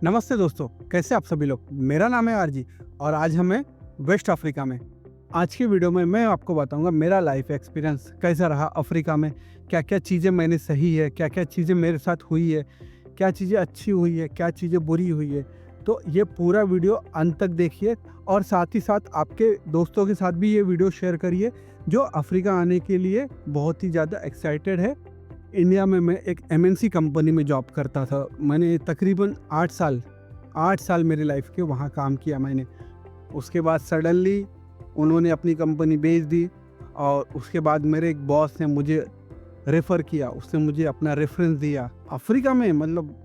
नमस्ते दोस्तों, कैसे आप सभी लोग। मेरा नाम है आरजी और आज हमें वेस्ट अफ्रीका में। आज की वीडियो में मैं आपको बताऊंगा मेरा लाइफ एक्सपीरियंस कैसा रहा अफ्रीका में, क्या क्या चीज़ें मैंने सही है, क्या क्या चीज़ें मेरे साथ हुई है, क्या चीज़ें अच्छी हुई है, क्या चीज़ें बुरी हुई है। तो ये पूरा वीडियो अंत तक देखिए और साथ ही साथ आपके दोस्तों के साथ भी ये वीडियो शेयर करिए जो अफ्रीका आने के लिए बहुत ही ज़्यादा एक्साइटेड है। इंडिया में मैं एक एमएनसी कंपनी में जॉब करता था। मैंने तकरीबन 8 साल मेरी लाइफ के वहाँ काम किया मैंने। उसके बाद सडनली उन्होंने अपनी कंपनी बेच दी और उसके बाद मेरे एक बॉस ने मुझे रेफ़र किया, उसने मुझे अपना रेफरेंस दिया। अफ्रीका में मतलब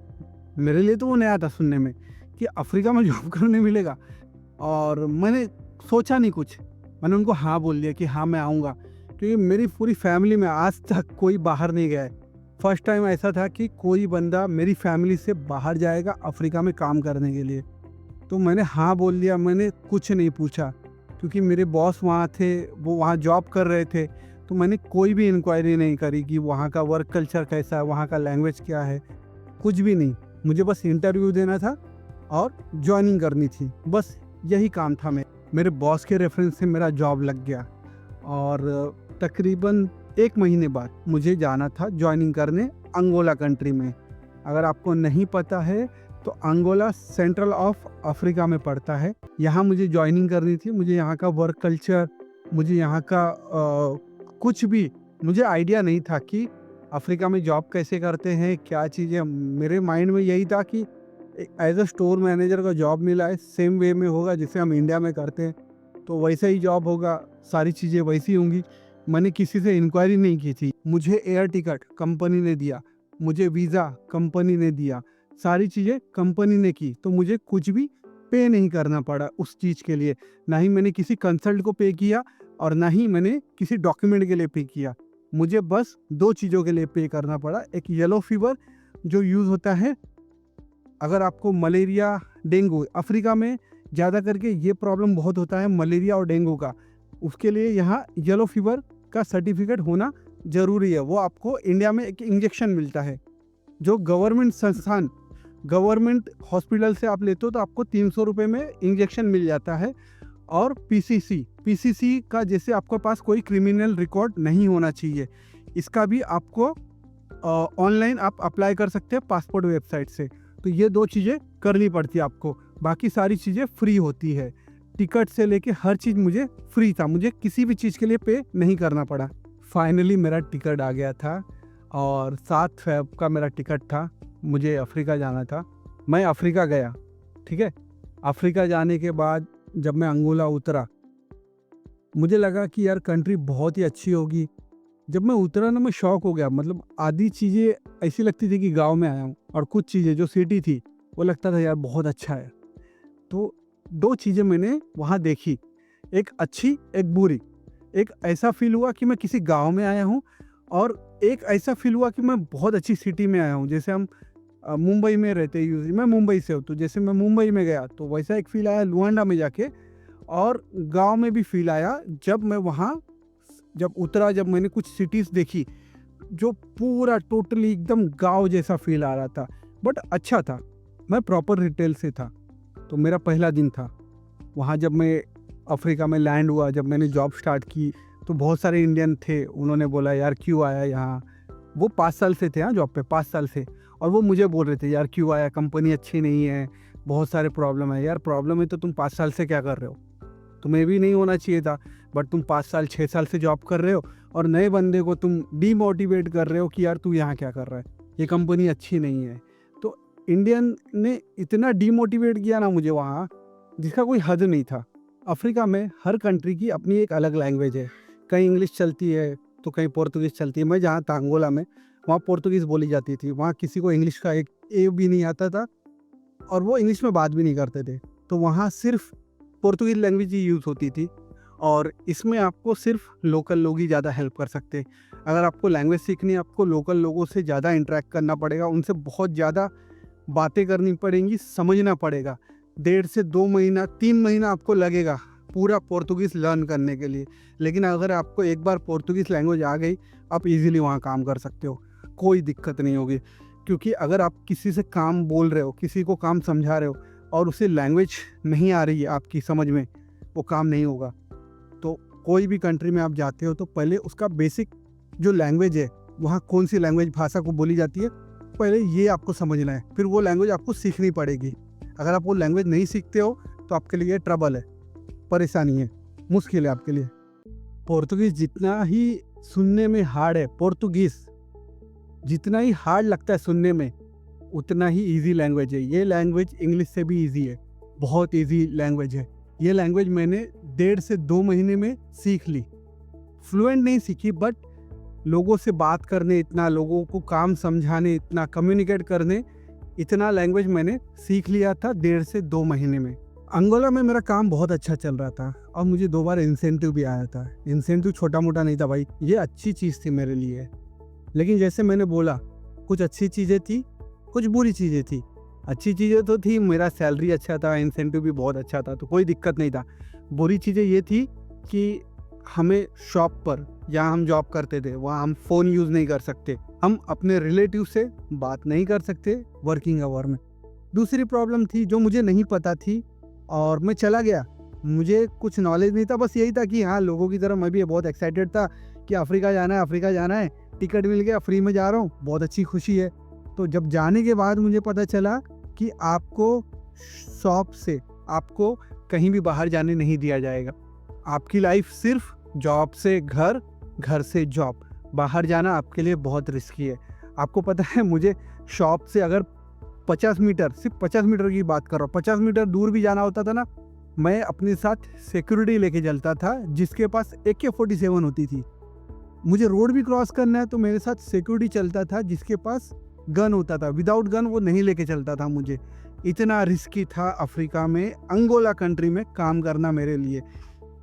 मेरे लिए तो वो नया था सुनने में कि अफ्रीका में जॉब करने मिलेगा, और मैंने सोचा नहीं कुछ। मैंने उनको हाँ बोल दिया कि हाँ मैं आऊँगा, क्योंकि मेरी पूरी फैमिली में आज तक कोई बाहर नहीं गया है। फर्स्ट टाइम ऐसा था कि कोई बंदा मेरी फैमिली से बाहर जाएगा अफ्रीका में काम करने के लिए। तो मैंने हाँ बोल दिया, मैंने कुछ नहीं पूछा क्योंकि मेरे बॉस वहाँ थे, वो वहाँ जॉब कर रहे थे। तो मैंने कोई भी इंक्वायरी नहीं करी कि वहाँ का वर्क कल्चर कैसा है, वहाँ का लैंग्वेज क्या है, कुछ भी नहीं। मुझे बस इंटरव्यू देना था और ज्वाइनिंग करनी थी, बस यही काम था। मेरे बॉस के रेफरेंस से मेरा जॉब लग गया और तकरीबन 1 महीने बाद मुझे जाना था ज्वाइनिंग करने अंगोला कंट्री में। अगर आपको नहीं पता है तो अंगोला सेंट्रल ऑफ अफ्रीका में पड़ता है। यहाँ मुझे ज्वाइनिंग करनी थी। मुझे यहाँ का वर्क कल्चर, मुझे यहाँ का कुछ भी मुझे आइडिया नहीं था कि अफ्रीका में जॉब कैसे करते हैं, क्या चीज़ें। मेरे माइंड में यही था कि एज अ स्टोर मैनेजर का जॉब मिला है, सेम वे में होगा जैसे हम इंडिया में करते हैं, तो वैसा ही जॉब होगा, सारी चीज़ें वैसी होंगी। मैंने किसी से इंक्वायरी नहीं की थी। मुझे एयर टिकट कंपनी ने दिया, मुझे वीज़ा कंपनी ने दिया, सारी चीज़ें कंपनी ने की। तो मुझे कुछ भी पे नहीं करना पड़ा उस चीज़ के लिए। ना ही मैंने किसी कंसल्ट को पे किया और ना ही मैंने किसी डॉक्यूमेंट के लिए पे किया। मुझे बस 2 चीज़ों के लिए पे करना पड़ा। एक येलो फीवर जो यूज़ होता है अगर आपको मलेरिया, डेंगू, अफ्रीका में ज़्यादा करके ये प्रॉब्लम बहुत होता है मलेरिया और डेंगू का। उसके लिए यहाँ येलो फीवर का सर्टिफिकेट होना ज़रूरी है। वो आपको इंडिया में एक इंजेक्शन मिलता है जो गवर्नमेंट संस्थान, गवर्नमेंट हॉस्पिटल से आप लेते हो तो आपको 300 रुपये में इंजेक्शन मिल जाता है। और पीसीसी का जैसे आपके पास कोई क्रिमिनल रिकॉर्ड नहीं होना चाहिए, इसका भी आपको ऑनलाइन आप अप्लाई कर सकते हैं पासपोर्ट वेबसाइट से। तो ये 2 चीज़ें करनी पड़ती है आपको, बाकी सारी चीज़ें फ्री होती है। टिकट से लेके हर चीज़ मुझे फ्री था, मुझे किसी भी चीज़ के लिए पे नहीं करना पड़ा। फाइनली मेरा टिकट आ गया था और 7 फ़रवरी का मेरा टिकट था। मुझे अफ्रीका जाना था। मैं अफ्रीका गया, ठीक है। अफ्रीका जाने के बाद जब मैं अंगोला उतरा, मुझे लगा कि यार कंट्री बहुत ही अच्छी होगी। जब मैं उतरा ना, मैं शॉक हो गया। मतलब आधी चीज़ें ऐसी लगती थी कि गाँव में आया हूँ, और कुछ चीज़ें जो सिटी थी वो लगता था यार बहुत अच्छा है। तो 2 चीज़ें मैंने वहाँ देखी, एक अच्छी, एक बुरी। एक ऐसा फ़ील हुआ कि मैं किसी गाँव में आया हूँ, और एक ऐसा फ़ील हुआ कि मैं बहुत अच्छी सिटी में आया हूँ। जैसे हम मुंबई में रहते हैं, मैं मुंबई से हूँ, तो जैसे मैं मुंबई में गया तो वैसा एक फ़ील आया लुआंडा में जाके, और गाँव में भी फ़ील आया जब मैं वहाँ जब उतरा। जब मैंने कुछ सिटीज़ देखी जो पूरा टोटली एकदम गाँव जैसा फ़ील आ रहा था, बट अच्छा था। मैं प्रॉपर रिटेल से था। तो मेरा पहला दिन था वहाँ। जब मैं अफ्रीका में लैंड हुआ, जब मैंने जॉब स्टार्ट की, तो बहुत सारे इंडियन थे। उन्होंने बोला यार क्यों आया यहाँ। वो 5 साल से थे जॉब पे, 5 साल से। और वो मुझे बोल रहे थे यार क्यों आया, कंपनी अच्छी नहीं है, बहुत सारे प्रॉब्लम है। यार प्रॉब्लम है तो तुम 5 साल से क्या कर रहे हो, तुम्हें भी नहीं होना चाहिए था। बट तुम 5 साल 6 साल से जॉब कर रहे हो और नए बंदे को तुम डीमोटिवेट कर रहे हो कि यार तू यहाँ क्या कर रहा है, ये कंपनी अच्छी नहीं है। तो इंडियन ने इतना डीमोटिवेट किया ना मुझे वहाँ, जिसका कोई हद नहीं था। अफ्रीका में हर कंट्री की अपनी एक अलग लैंग्वेज है। कहीं इंग्लिश चलती है तो कहीं पोर्तुगीज़ चलती है। मैं जहाँ था अंगोला में, वहाँ पोर्तुगीज़ बोली जाती थी। वहाँ किसी को इंग्लिश का एक ए भी नहीं आता था और वो इंग्लिश में बात भी नहीं करते थे। तो वहाँ सिर्फ पोर्तुगीज़ लैंग्वेज ही यूज़ होती थी, और इसमें आपको सिर्फ लोकल लोग ही ज़्यादा हेल्प कर सकते हैं। अगर आपको लैंग्वेज सीखनी है, आपको लोकल लोगों से ज़्यादा इंटरेक्ट करना पड़ेगा, उनसे बहुत ज़्यादा बातें करनी पड़ेंगी, समझना पड़ेगा। 1.5 से 2 महीना, 3 महीना आपको लगेगा पूरा पोर्तुगीज़ लर्न करने के लिए। लेकिन अगर आपको एक बार पोर्तुगीज़ लैंग्वेज आ गई, आप इजीली वहाँ काम कर सकते हो, कोई दिक्कत नहीं होगी। क्योंकि अगर आप किसी से काम बोल रहे हो, किसी को काम समझा रहे हो और उसे लैंग्वेज नहीं आ रही है आपकी समझ में, वो काम नहीं होगा। तो कोई भी कंट्री में आप जाते हो तो पहले उसका बेसिक जो लैंग्वेज है, वहाँ कौन सी लैंग्वेज भाषा को बोली जाती है, पहले ये आपको समझना है। फिर वो लैंग्वेज आपको सीखनी पड़ेगी। अगर आप वो लैंग्वेज नहीं सीखते हो तो आपके लिए ट्रबल है, परेशानी है, मुश्किल है आपके लिए। पोर्तुगीज़ जितना ही सुनने में हार्ड है, पोर्तुगीज़ जितना ही हार्ड लगता है सुनने में, उतना ही इजी लैंग्वेज है। ये लैंग्वेज इंग्लिश से भी इजी है, बहुत इजी लैंग्वेज है। ये लैंग्वेज मैंने 1.5 से 2 महीने में सीख ली। फ्लुएंट नहीं सीखी, बट लोगों से बात करने इतना, लोगों को काम समझाने इतना, कम्युनिकेट करने इतना लैंग्वेज मैंने सीख लिया था 1.5 से 2 महीने में। अंगोला में मेरा काम बहुत अच्छा चल रहा था और मुझे 2 बार इंसेंटिव भी आया था। इंसेंटिव छोटा मोटा नहीं था भाई, ये अच्छी चीज़ थी मेरे लिए। लेकिन जैसे मैंने बोला, कुछ अच्छी चीज़ें थी, कुछ बुरी चीज़ें थी। अच्छी चीज़ें तो थी, मेरा सैलरी अच्छा था, इंसेंटिव भी बहुत अच्छा था, तो कोई दिक्कत नहीं था। बुरी चीज़ें ये थी कि हमें शॉप पर, जहाँ हम जॉब करते थे, वहाँ हम फ़ोन यूज़ नहीं कर सकते, हम अपने रिलेटिव से बात नहीं कर सकते वर्किंग आवर में। दूसरी प्रॉब्लम थी जो मुझे नहीं पता थी और मैं चला गया, मुझे कुछ नॉलेज नहीं था, बस यही था कि हाँ, लोगों की तरह मैं भी बहुत एक्साइटेड था कि अफ्रीका जाना है, अफ्रीका जाना है, टिकट मिल गया, फ्री में जा रहा हूँ, बहुत अच्छी खुशी है। तो जब जाने के बाद मुझे पता चला कि आपको शॉप से, आपको कहीं भी बाहर जाने नहीं दिया जाएगा। आपकी लाइफ सिर्फ जॉब से घर, घर से जॉब, बाहर जाना आपके लिए बहुत रिस्की है। आपको पता है, मुझे शॉप से अगर 50 मीटर, सिर्फ 50 मीटर की बात कर रहा हूँ, 50 मीटर दूर भी जाना होता था ना, मैं अपने साथ सिक्योरिटी लेके चलता था जिसके पास AK-47 होती थी। मुझे रोड भी क्रॉस करना है तो मेरे साथ सिक्योरिटी चलता था जिसके पास गन होता था। विदाउट गन वो नहीं लेके चलता था मुझे। इतना रिस्की था अफ्रीका में, अंगोला कंट्री में काम करना मेरे लिए।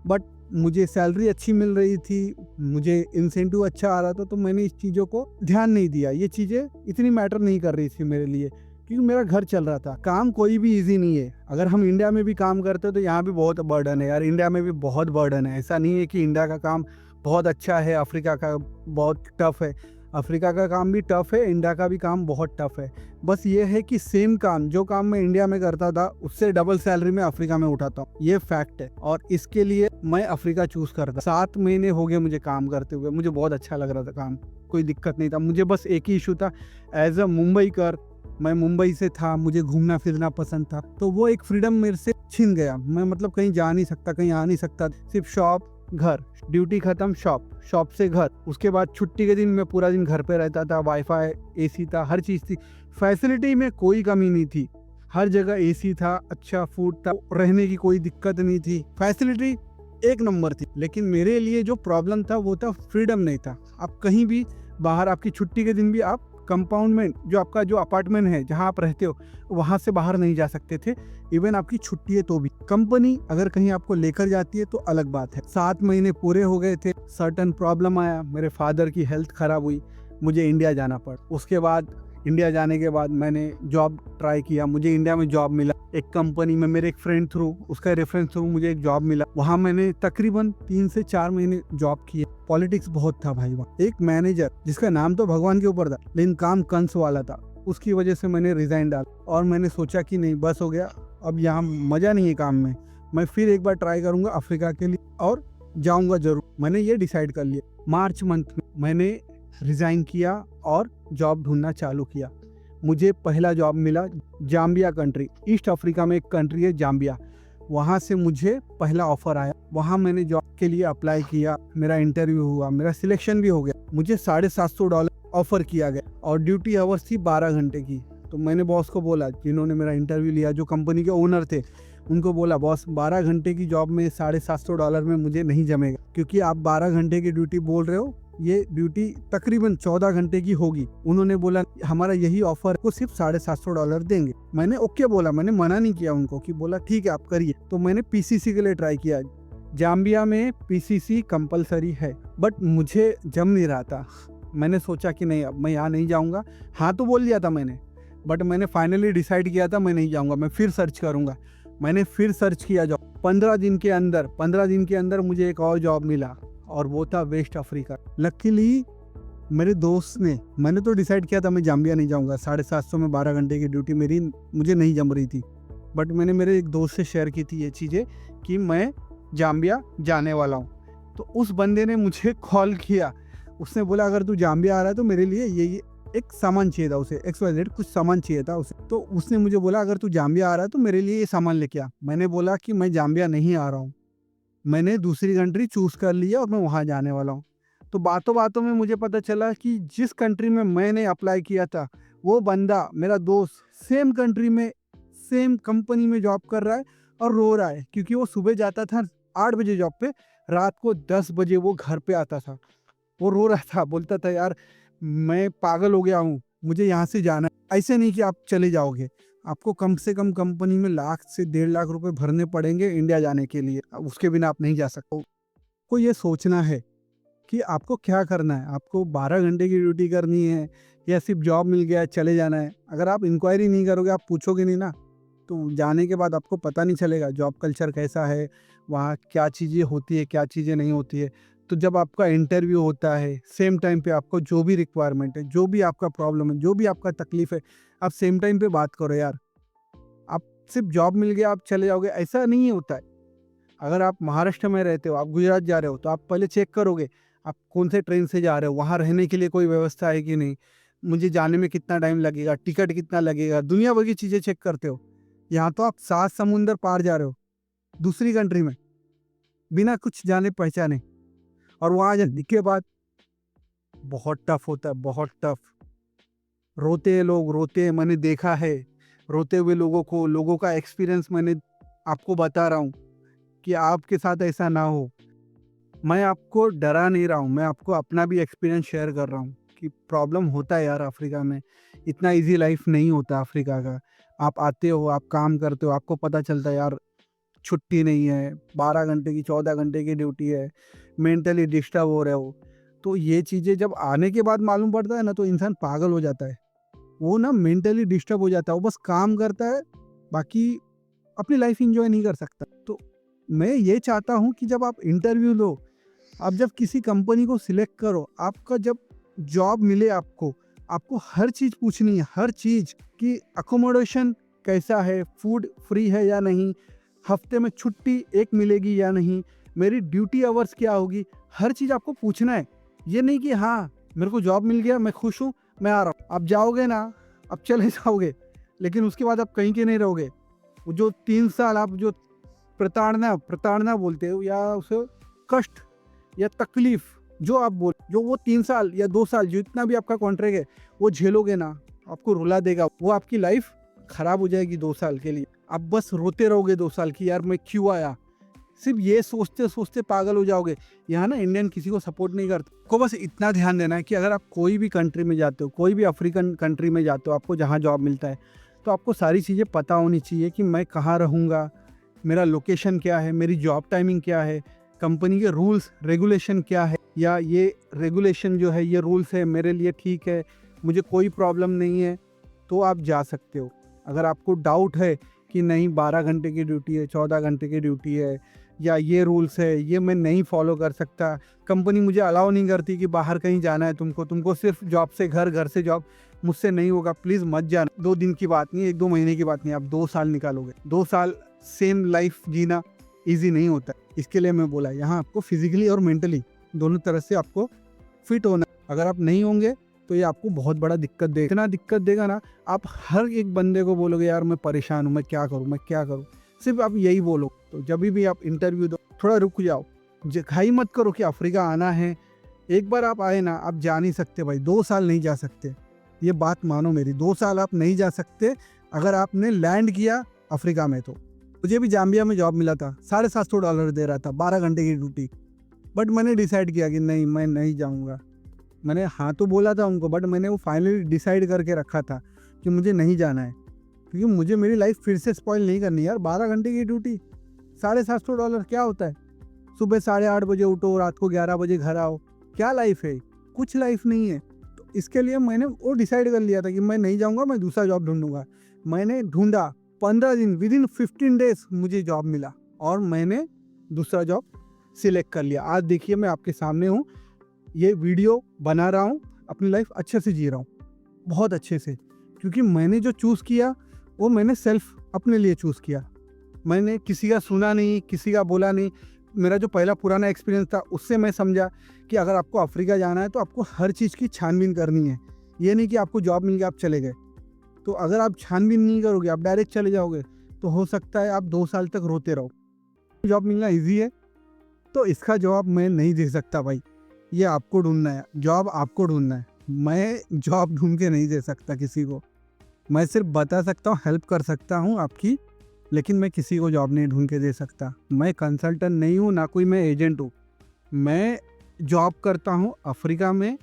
बट मुझे सैलरी अच्छी मिल रही थी, मुझे इंसेंटिव अच्छा आ रहा था, तो मैंने इस चीज़ों को ध्यान नहीं दिया। ये चीज़ें इतनी मैटर नहीं कर रही थी मेरे लिए, क्योंकि मेरा घर चल रहा था। काम कोई भी इजी नहीं है। अगर हम इंडिया में भी काम करते तो यहाँ भी बहुत बर्डन है यार, इंडिया में भी बहुत बर्डन है। ऐसा नहीं है कि इंडिया का काम बहुत अच्छा है, अफ्रीका का बहुत टफ है। अफ्रीका का काम भी टफ है, इंडिया का भी काम बहुत टफ है। बस ये है कि सेम काम, जो काम मैं इंडिया में करता था उससे डबल सैलरी में अफ्रीका में उठाता हूँ, ये फैक्ट है। और इसके लिए मैं अफ्रीका चूज करता। 7 महीने हो गए मुझे काम करते हुए, मुझे बहुत अच्छा लग रहा था काम, कोई दिक्कत नहीं था। मुझे बस एक ही इशू था, एज अ मुंबई कर, मैं मुंबई से था, मुझे घूमना फिरना पसंद था, तो वो एक फ्रीडम मेरे से छिन गया। मैं मतलब कहीं जा नहीं सकता, कहीं आ नहीं सकता, सिर्फ शॉप घर, ड्यूटी खत्म शॉप, शॉप से घर। उसके बाद छुट्टी के दिन मैं पूरा दिन घर पे रहता था, वाईफाई, AC था, हर चीज़ थी। फैसिलिटी में कोई कमी नहीं थी, हर जगह AC था, अच्छा फूड था, रहने की कोई दिक्कत नहीं थी, फैसिलिटी एक नंबर थी। लेकिन मेरे लिए जो प्रॉब्लम था वो था फ्रीडम नहीं था। आप कहीं भी बाहर, आपकी छुट्टी के दिन भी आप कंपाउंड में, जो आपका जो अपार्टमेंट है जहाँ आप रहते हो, वहाँ से बाहर नहीं जा सकते थे। इवन आपकी छुट्टी है तो भी। कंपनी अगर कहीं आपको लेकर जाती है तो अलग बात है। 7 महीने पूरे हो गए थे, सर्टन प्रॉब्लम आया, मेरे फादर की हेल्थ खराब हुई, मुझे इंडिया जाना पड़ा। उसके बाद इंडिया जाने के बाद मैंने जॉब ट्राई किया, मुझे इंडिया में जॉब मिला एक कंपनी में, मेरे एक फ्रेंड थ्रू, उसका रेफरेंस थ्रू मुझे एक जॉब मिला। वहाँ मैंने तकरीबन 3 से 4 महीने जॉब किए। पॉलिटिक्स बहुत था भाई वहाँ। एक मैनेजर जिसका नाम तो भगवान के ऊपर था, लेकिन काम कंस वाला था, उसकी वजह से मैंने रिजाइन डाला। और मैंने सोचा कि नहीं, बस हो गया, अब यहाँ मज़ा नहीं है काम में, मैं फिर एक बार ट्राई करूँगा अफ्रीका के लिए और जाऊँगा ज़रूर। मैंने ये डिसाइड कर लिया। मार्च मंथ में मैंने रिज़ाइन किया और जॉब ढूंढना चालू किया। मुझे पहला जॉब मिला जाम्बिया कंट्री, ईस्ट अफ्रीका में एक कंट्री है जाम्बिया, वहाँ से मुझे पहला ऑफ़र आया। वहाँ मैंने जॉब के लिए अप्लाई किया, मेरा इंटरव्यू हुआ, मेरा सिलेक्शन भी हो गया। मुझे $750 ऑफ़र किया गया और ड्यूटी आवर्स थी 12 घंटे की। तो मैंने बॉस को बोला, जिन्होंने मेरा इंटरव्यू लिया, जो कंपनी के ओनर थे, उनको बोला, बॉस 12 घंटे की जॉब में $750 में मुझे नहीं जमेगा, क्योंकि आप 12 घंटे की ड्यूटी बोल रहे हो, ये ड्यूटी तकरीबन 14 घंटे की होगी। उन्होंने बोला हमारा यही ऑफर को सिर्फ $750 देंगे। मैंने ओके बोला, मैंने मना नहीं किया उनको, कि बोला ठीक है आप करिए। तो मैंने PCC के लिए ट्राई किया। जाम्बिया में PCC कंपलसरी है, बट मुझे जम नहीं रहा था। मैंने सोचा कि नहीं, अब मैं यहाँ नहीं जाऊँगा। हाँ तो बोल दिया था मैंने, बट मैंने फाइनली डिसाइड किया था मैं नहीं जाऊँगा, मैं फिर सर्च करूँगा। मैंने फिर सर्च किया जॉब। 15 दिन के अंदर मुझे एक और जॉब मिला और वो था वेस्ट अफ्रीका। लकीली मेरे दोस्त ने, मैंने तो डिसाइड किया था मैं जाम्बिया नहीं जाऊँगा, 750 में 12 घंटे की ड्यूटी मेरी मुझे नहीं जम रही थी। बट मैंने मेरे एक दोस्त से शेयर की थी ये चीज़ें कि मैं जाम्बिया जाने वाला हूँ। तो उस बंदे ने मुझे कॉल किया, उसने बोला अगर तू जाम्बिया आ रहा है तो मेरे लिए ये एक सामान चाहिए था, उसे XYZ कुछ सामान चाहिए था उसे। तो उसने मुझे बोला अगर तू जाम्बिया आ रहा है तो मेरे लिए ये सामान लेके आ। मैंने बोला कि मैं जाम्बिया नहीं आ रहा हूँ, मैंने दूसरी कंट्री चूज़ कर लिया और मैं वहाँ जाने वाला हूँ। तो बातों बातों में मुझे पता चला कि जिस कंट्री में मैंने अप्लाई किया था, वो बंदा मेरा दोस्त सेम कंट्री में सेम कंपनी में जॉब कर रहा है और रो रहा है, क्योंकि वो सुबह जाता था 8 बजे जॉब पे, रात को 10 बजे वो घर पे आता था। वो रो रहा था, बोलता था यार मैं पागल हो गया हूँ, मुझे यहाँ से जाना है। ऐसे नहीं कि आप चले जाओगे, आपको कम से कम कंपनी में लाख से 1.5 लाख रुपए भरने पड़ेंगे इंडिया जाने के लिए, उसके बिना आप नहीं जा सकते। को ये सोचना है कि आपको क्या करना है, आपको 12 घंटे की ड्यूटी करनी है या सिर्फ जॉब मिल गया है चले जाना है। अगर आप इंक्वायरी नहीं करोगे, आप पूछोगे नहीं ना, तो जाने के बाद आपको पता नहीं चलेगा जॉब कल्चर कैसा है, वहाँ क्या चीज़ें होती है क्या चीज़ें नहीं होती है। तो जब आपका इंटरव्यू होता है सेम टाइम पे आपको जो भी रिक्वायरमेंट है, जो भी आपका प्रॉब्लम है, जो भी आपका तकलीफ है, आप सेम टाइम पे बात करो यार। आप सिर्फ जॉब मिल गया आप चले जाओगे, ऐसा नहीं होता है। अगर आप महाराष्ट्र में रहते हो, आप गुजरात जा रहे हो, तो आप पहले चेक करोगे आप कौन से ट्रेन से जा रहे हो, वहाँ रहने के लिए कोई व्यवस्था है कि नहीं, मुझे जाने में कितना टाइम लगेगा, टिकट कितना लगेगा, दुनिया भर की चीज़ें चेक करते हो। यहाँ तो आप 7 समुंदर पार जा रहे हो दूसरी कंट्री में, बिना कुछ जाने पहचाने, और वहाँ जाने के बाद बहुत टफ होता है, बहुत टफ। रोते हैं लोग, रोते हैं, मैंने देखा है रोते हुए लोगों को, लोगों का एक्सपीरियंस मैंने आपको बता रहा हूँ कि आपके साथ ऐसा ना हो। मैं आपको डरा नहीं रहा हूँ, मैं आपको अपना भी एक्सपीरियंस शेयर कर रहा हूँ कि प्रॉब्लम होता है यार अफ्रीका में। इतना इजी लाइफ नहीं होता अफ्रीका का। आप आते हो, आप काम करते हो, आपको पता चलता है यार छुट्टी नहीं है, 12 घंटे की 14 घंटे की ड्यूटी है, मेंटली डिस्टर्ब हो रहे हो। तो ये चीज़ें जब आने के बाद मालूम पड़ता है ना, तो इंसान पागल हो जाता है। वो ना मेंटली डिस्टर्ब हो जाता है, वो बस काम करता है, बाकी अपनी लाइफ इंजॉय नहीं कर सकता। तो मैं ये चाहता हूँ कि जब आप इंटरव्यू लो, आप जब किसी कंपनी को सिलेक्ट करो, आपका जब जॉब मिले आपको, आपको हर चीज़ पूछनी है, हर चीज़ कि अकोमोडेशन कैसा है, फूड फ्री है या नहीं, हफ्ते में छुट्टी एक मिलेगी या नहीं, मेरी ड्यूटी आवर्स क्या होगी, हर चीज़ आपको पूछना है। ये नहीं कि हाँ मेरे को जॉब मिल गया, मैं खुश हूँ, मैं आ रहा हूँ। आप जाओगे ना, आप चले जाओगे, लेकिन उसके बाद आप कहीं के नहीं रहोगे। वो जो 3 साल आप जो प्रताड़ना बोलते हो, या उसे कष्ट या तकलीफ जो आप बोल, जो वो 3 साल या 2 साल जितना भी आपका कॉन्ट्रैक्ट है वो झेलोगे ना, आपको रुला देगा। वो आपकी लाइफ खराब हो जाएगी 2 साल के लिए। आप बस रोते रहोगे 2 साल की यार मैं क्यों आया, सिर्फ ये सोचते सोचते पागल हो जाओगे। यहाँ ना इंडियन किसी को सपोर्ट नहीं करता। को बस इतना ध्यान देना है कि अगर आप कोई भी कंट्री में जाते हो, कोई भी अफ्रीकन कंट्री में जाते हो, आपको जहाँ जॉब मिलता है, तो आपको सारी चीज़ें पता होनी चाहिए कि मैं कहाँ रहूँगा, मेरा लोकेशन क्या है, मेरी जॉब टाइमिंग क्या है, कंपनी के रूल्स रेगुलेशन क्या है, या ये रेगुलेशन जो है, ये रूल्स है मेरे लिए ठीक है, मुझे कोई प्रॉब्लम नहीं है, तो आप जा सकते हो। अगर आपको डाउट है कि नहीं 12 घंटे की ड्यूटी है, 14 घंटे की ड्यूटी है, या ये रूल्स है, ये मैं नहीं फॉलो कर सकता, कंपनी मुझे अलाउ नहीं करती कि बाहर कहीं जाना है तुमको सिर्फ जॉब से घर, घर से जॉब, मुझसे नहीं होगा, प्लीज़ मत जाना। 2 दिन की बात नहीं है, 1-2 महीने की बात नहीं, आप 2 साल निकालोगे। 2 साल सेम लाइफ जीना ईजी नहीं होता। इसके लिए मैं बोला यहाँ आपको फिजिकली और मेंटली दोनों तरह से आपको फिट होना। अगर आप नहीं होंगे तो ये आपको बहुत बड़ा दिक्कत देगा। इतना दिक्कत देगा ना, आप हर एक बंदे को बोलोगे यार मैं परेशान हूँ, मैं क्या करूँ, सिर्फ आप यही बोलो। तो जब भी आप इंटरव्यू दो, थोड़ा रुक जाओ, घाई मत करो कि अफ्रीका आना है। एक बार आप आए ना, आप जा नहीं सकते भाई, 2 साल नहीं जा सकते, ये बात मानो मेरी। 2 साल आप नहीं जा सकते अगर आपने लैंड किया अफ्रीका में। तो मुझे भी जाम्बिया में जॉब मिला था, $750 दे रहा था, 12 घंटे की ड्यूटी। बट मैंने डिसाइड किया कि नहीं, मैं नहीं जाऊँगा। मैंने हाँ तो बोला था उनको, बट मैंने वो फाइनली डिसाइड करके रखा था कि मुझे नहीं जाना है, क्योंकि मुझे मेरी लाइफ फिर से स्पॉइल नहीं करनी यार। 12 घंटे की ड्यूटी, $750 क्या होता है? सुबह 8:30 बजे उठो, रात को 11 बजे घर आओ, क्या लाइफ है? कुछ लाइफ नहीं है। तो इसके लिए मैंने वो डिसाइड कर लिया था कि मैं नहीं जाऊँगा, मैं दूसरा जॉब ढूंढूंगा। मैंने ढूंढा, 15 दिन, विदिन 15 डेज मुझे जॉब मिला और मैंने दूसरा जॉब सिलेक्ट कर लिया। आज देखिए मैं आपके सामने हूँ, ये वीडियो बना रहा हूँ, अपनी लाइफ अच्छे से जी रहा हूँ, बहुत अच्छे से, क्योंकि मैंने जो चूज़ किया वो मैंने सेल्फ अपने लिए चूज़ किया। मैंने किसी का सुना नहीं, किसी का बोला नहीं। मेरा जो पहला पुराना एक्सपीरियंस था उससे मैं समझा कि अगर आपको अफ्रीका जाना है तो आपको हर चीज़ की छानबीन करनी है। ये नहीं कि आपको जॉब मिल गया आप चले गए। तो अगर आप छानबीन नहीं करोगे, आप डायरेक्ट चले जाओगे, तो हो सकता है आप 2 साल तक रोते रहो। जॉब मिलना ईज़ी है, तो इसका जवाब मैं नहीं दे सकता भाई। ये आपको ढूँढना है, जॉब आपको ढूँढना है। मैं जॉब ढूँढ के नहीं दे सकता किसी को। मैं सिर्फ बता सकता हूँ, हेल्प कर सकता हूँ आपकी, लेकिन मैं किसी को जॉब नहीं ढूँढ के दे सकता। मैं कंसल्टेंट नहीं हूँ, ना कोई मैं एजेंट हूँ। मैं जॉब करता हूँ अफ्रीका में,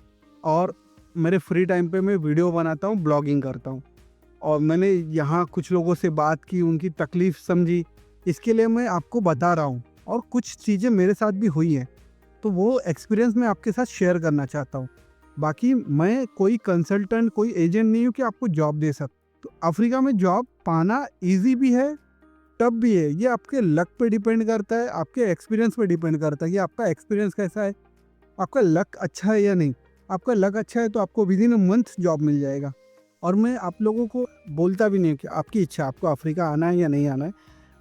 और मेरे फ्री टाइम पे मैं वीडियो बनाता हूँ, ब्लॉगिंग करता हूँ। और मैंने यहाँ कुछ लोगों से बात की, उनकी तकलीफ़ समझी, इसके लिए मैं आपको बता रहा हूँ। और कुछ चीज़ें मेरे साथ भी हुई हैं, तो वो एक्सपीरियंस मैं आपके साथ शेयर करना चाहता हूँ। बाकी मैं कोई कंसल्टेंट, कोई एजेंट नहीं हूँ कि आपको जॉब दे सकूँ। तो अफ्रीका में जॉब पाना ईज़ी भी है, टफ भी है। ये आपके लक पे डिपेंड करता है, आपके एक्सपीरियंस पे डिपेंड करता है कि आपका एक्सपीरियंस कैसा है, आपका लक अच्छा है या नहीं। आपका लक अच्छा है तो आपको विदिन अ मंथ जॉब मिल जाएगा। और मैं आप लोगों को बोलता भी नहीं कि आपकी इच्छा, आपको अफ्रीका आना है या नहीं आना है।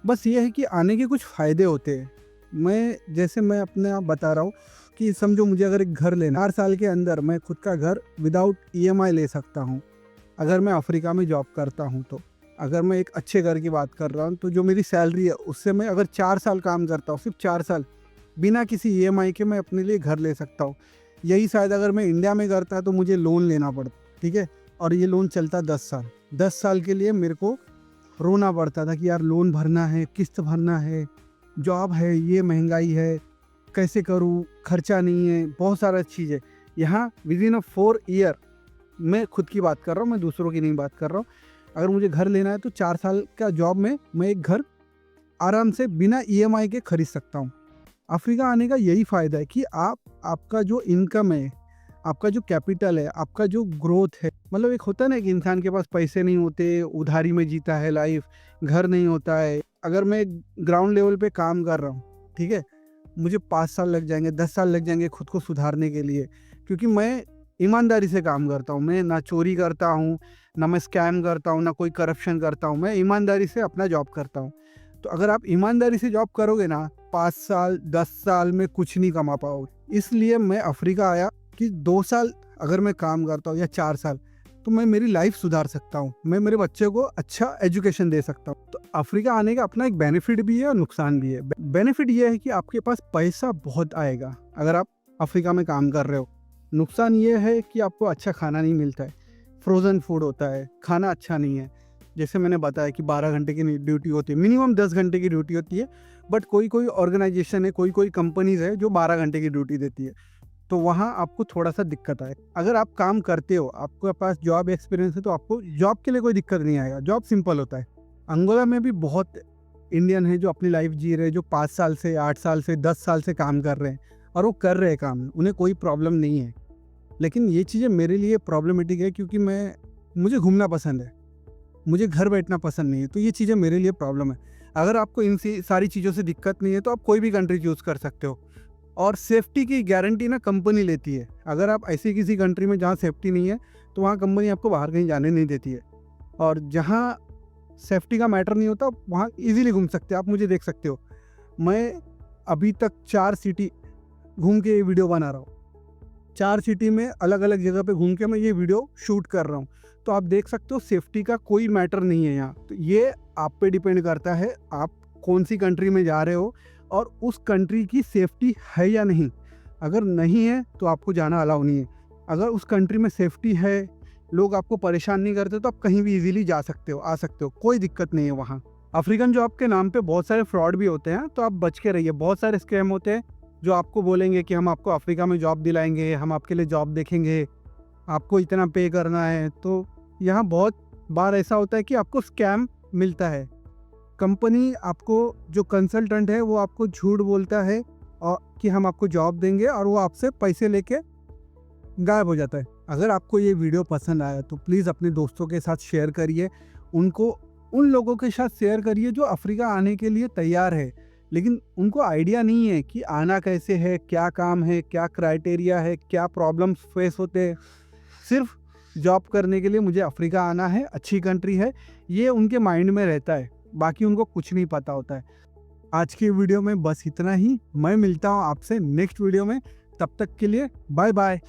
बस ये है कि आने के कुछ फ़ायदे होते हैं। मैं अपने आप बता रहा हूँ कि समझो मुझे अगर एक घर लेना, 4 साल के अंदर मैं खुद का घर विदाउट ईएमआई ले सकता हूँ, अगर मैं अफ्रीका में जॉब करता हूँ तो। अगर मैं एक अच्छे घर की बात कर रहा हूँ, तो जो मेरी सैलरी है उससे मैं अगर 4 साल काम करता हूँ, सिर्फ 4 साल, बिना किसी ईएमआई के मैं अपने लिए घर ले सकता हूँ। यही शायद अगर मैं इंडिया में करता तो मुझे लोन लेना पड़ता, ठीक है? और ये लोन चलता 10 साल। 10 साल के लिए मेरे को रोना पड़ता था कि यार लोन भरना है, किस्त भरना है, जॉब है, ये महंगाई है, कैसे करूँ, खर्चा नहीं है, बहुत सारा चीज़ें। यहाँ विदिन अ 4 ईयर, मैं खुद की बात कर रहा हूँ, मैं दूसरों की नहीं बात कर रहा हूँ। अगर मुझे घर लेना है तो 4 साल का जॉब में मैं एक घर आराम से बिना ईएमआई के खरीद सकता हूँ। अफ्रीका आने का यही फ़ायदा है कि आपका जो इनकम है, आपका जो कैपिटल है, आपका जो ग्रोथ है, मतलब एक होता है ना कि इंसान के पास पैसे नहीं होते, उधारी में जीता है लाइफ, घर नहीं होता है। अगर मैं ग्राउंड लेवल पे काम कर रहा हूँ, ठीक है, मुझे 5 साल लग जाएंगे, 10 साल लग जाएंगे खुद को सुधारने के लिए, क्योंकि मैं ईमानदारी से काम करता हूँ। मैं ना चोरी करता हूँ, ना मैं स्कैम करता हूँ, ना कोई करप्शन करता हूँ। मैं ईमानदारी से अपना जॉब करता हूँ। तो अगर आप ईमानदारी से जॉब करोगे ना, 5 साल 10 साल में कुछ नहीं कमा पाओगे। इसलिए मैं अफ्रीका आया कि 2 साल अगर मैं काम करता हूँ या 4 साल, तो मैं मेरी लाइफ सुधार सकता हूँ, मैं मेरे बच्चे को अच्छा एजुकेशन दे सकता हूँ। तो अफ्रीका आने का अपना एक बेनिफिट भी है और नुकसान भी है। बेनिफिट ये है कि आपके पास पैसा बहुत आएगा अगर आप अफ्रीका में काम कर रहे हो। नुकसान ये है कि आपको अच्छा खाना नहीं मिलता है, फ्रोज़न फूड होता है, खाना अच्छा नहीं है। जैसे मैंने बताया कि 12 घंटे की ड्यूटी होती है, मिनिमम 10 घंटे की ड्यूटी होती है, बट कोई ऑर्गेनाइजेशन है, कोई कंपनीज़ है जो 12 घंटे की ड्यूटी देती है। तो वहाँ आपको थोड़ा-सा दिक्कत आए। अगर आप काम करते हो, आपके पास जॉब एक्सपीरियंस है, तो आपको जॉब के लिए कोई दिक्कत नहीं आएगा, जॉब सिंपल होता है। अंगोला में भी बहुत इंडियन हैं जो अपनी लाइफ जी रहे हैं, जो 5 साल से, 8 साल से, 10 साल से काम कर रहे हैं, और वो कर रहे हैं काम, उन्हें कोई प्रॉब्लम नहीं है। लेकिन ये चीज़ें मेरे लिए प्रॉब्लमेटिक है, क्योंकि मुझे घूमना पसंद है, मुझे घर बैठना पसंद नहीं है, तो ये चीज़ें मेरे लिए प्रॉब्लम है। अगर आपको इन सारी चीज़ों से दिक्कत नहीं है, तो आप कोई भी कंट्री चूज़ कर सकते हो। और सेफ्टी की गारंटी ना कंपनी लेती है। अगर आप ऐसी किसी कंट्री में जहाँ सेफ्टी नहीं है, तो वहाँ कंपनी आपको बाहर कहीं जाने नहीं देती है। और जहाँ सेफ्टी का मैटर नहीं होता, वहाँ इजीली घूम सकते हैं। आप मुझे देख सकते हो, मैं अभी तक 4 सिटी घूम के ये वीडियो बना रहा हूँ। 4 सिटी में अलग अलग जगह पे घूम के मैं ये वीडियो शूट कर रहा हूँ। तो आप देख सकते हो सेफ्टी का कोई मैटर नहीं है यहाँ। तो ये आप पे डिपेंड करता है, आप कौन सी कंट्री में जा रहे हो और उस कंट्री की सेफ्टी है या नहीं। अगर नहीं है तो आपको जाना अलाउ नहीं है। अगर उस कंट्री में सेफ्टी है, लोग आपको परेशान नहीं करते, तो आप कहीं भी इजीली जा सकते हो, आ सकते हो, कोई दिक्कत नहीं है वहाँ। अफ्रीकन जॉब के नाम पे बहुत सारे फ्रॉड भी होते हैं, तो आप बच के रहिए। बहुत सारे स्कैम होते हैं जो आपको बोलेंगे कि हम आपको अफ्रीका में जॉब दिलाएंगे, हम आपके लिए जॉब देखेंगे, आपको इतना पे करना है। तो यहाँ बहुत बार ऐसा होता है कि आपको स्कैम मिलता है। कंपनी आपको, जो कंसल्टेंट है वो आपको झूठ बोलता है और कि हम आपको जॉब देंगे, और वो आपसे पैसे लेके गायब हो जाता है। अगर आपको ये वीडियो पसंद आया तो प्लीज़ अपने दोस्तों के साथ शेयर करिए, उनको उन लोगों के साथ शेयर करिए जो अफ्रीका आने के लिए तैयार है, लेकिन उनको आइडिया नहीं है कि आना कैसे है, क्या काम है, क्या क्राइटेरिया है, क्या प्रॉब्लम्स फेस होते हैं। सिर्फ जॉब करने के लिए मुझे अफ्रीका आना है, अच्छी कंट्री है, ये उनके माइंड में रहता है, बाकी उनको कुछ नहीं पता होता है। आज की वीडियो में बस इतना ही। मैं मिलता हूँ आपसे नेक्स्ट वीडियो में, तब तक के लिए बाय बाय।